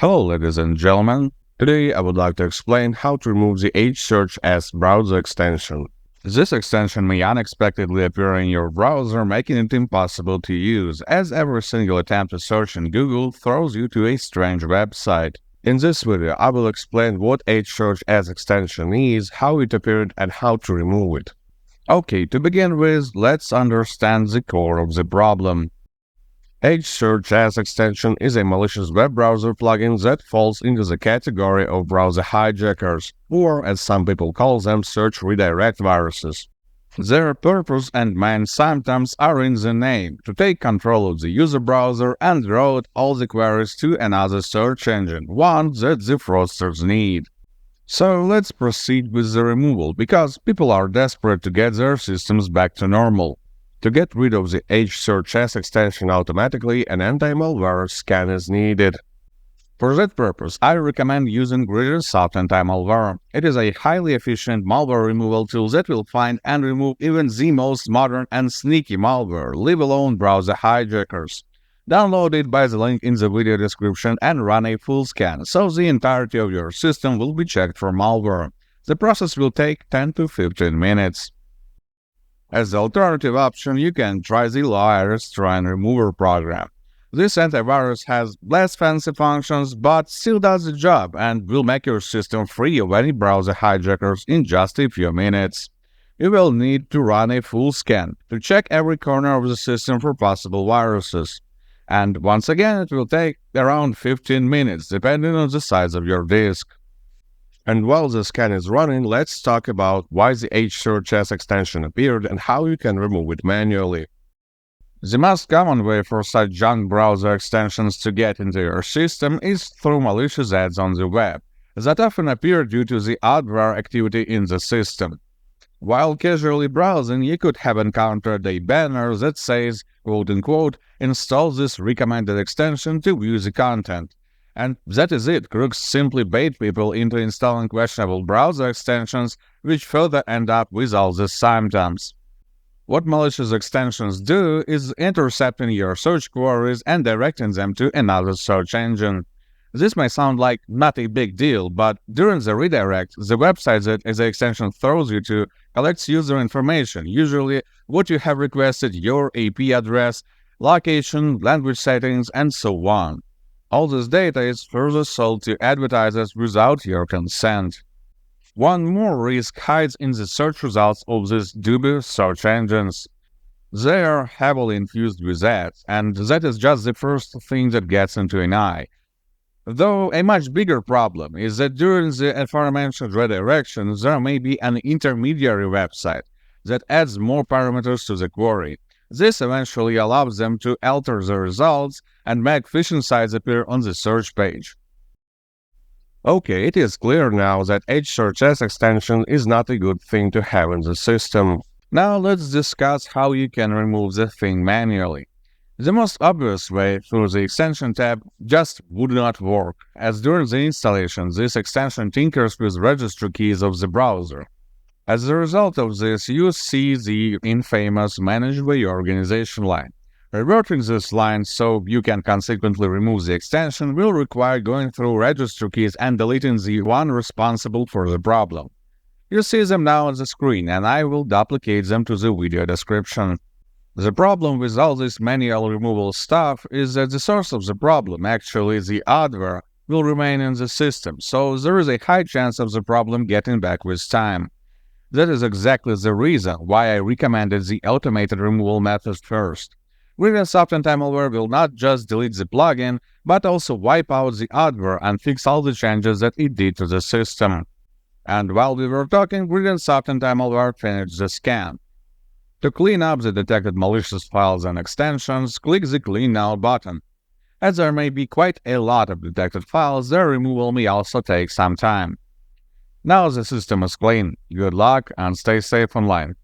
Hello ladies and gentlemen, today I would like to explain how to remove the Hsearchs browser extension. This extension may unexpectedly appear in your browser, making it impossible to use, as every single attempt to search in Google throws you to a strange website. In this video, I will explain what Hsearchs extension is, how it appeared, and how to remove it. Okay, to begin with, let's understand the core of the problem. Hsearchs extension is a malicious web browser plugin that falls into the category of browser hijackers, or as some people call them, search redirect viruses. Their purpose and main symptoms are in the name: to take control of the user browser and route all the queries to another search engine, one that the fraudsters need. So let's proceed with the removal, because people are desperate to get their systems back to normal. To get rid of the Hsearchs extension automatically, an anti-malware scan is needed. For that purpose, I recommend using GridinSoft Anti-Malware. It is a highly efficient malware removal tool that will find and remove even the most modern and sneaky malware, leave alone browser hijackers. Download it by the link in the video description and run a full scan, so the entirety of your system will be checked for malware. The process will take 10 to 15 minutes. As the alternative option, you can try the Loaris Remover program. This antivirus has less fancy functions, but still does the job and will make your system free of any browser hijackers in just a few minutes. You will need to run a full scan to check every corner of the system for possible viruses. And once again, it will take around 15 minutes, depending on the size of your disk. And while the scan is running, let's talk about why the Hsearchs extension appeared and how you can remove it manually. The most common way for such junk browser extensions to get into your system is through malicious ads on the web that often appear due to the adware activity in the system. While casually browsing, you could have encountered a banner that says, quote-unquote, "install this recommended extension to view the content." And that is it. Crooks simply bait people into installing questionable browser extensions, which further end up with all the symptoms. What malicious extensions do is intercepting your search queries and directing them to another search engine. This may sound like not a big deal, but during the redirect, the website that the extension throws you to collects user information, usually what you have requested, your IP address, location, language settings, and so on. All this data is further sold to advertisers without your consent. One more risk hides in the search results of these dubious search engines. They are heavily infused with ads, and that is just the first thing that gets into an eye. Though a much bigger problem is that during the aforementioned redirection, there may be an intermediary website that adds more parameters to the query. This eventually allows them to alter the results and make phishing sites appear on the search page. Okay, it is clear now that Hsearchs extension is not a good thing to have in the system. Now let's discuss how you can remove the thing manually. The most obvious way, through the extension tab, just would not work, as during the installation this extension tinkers with registry keys of the browser. As a result of this, you see the infamous Manage by Organization line. Reverting this line so you can consequently remove the extension will require going through registry keys and deleting the one responsible for the problem. You see them now on the screen, and I will duplicate them to the video description. The problem with all this manual removal stuff is that the source of the problem, actually the adware, will remain in the system, so there is a high chance of the problem getting back with time. That is exactly the reason why I recommended the automated removal method first. GridinSoft Anti-Malware will not just delete the plugin, but also wipe out the adware and fix all the changes that it did to the system. And while we were talking, GridinSoft Anti-Malware finished the scan. To clean up the detected malicious files and extensions, click the Clean Now button. As there may be quite a lot of detected files, their removal may also take some time. Now the system is clean. Good luck and stay safe online.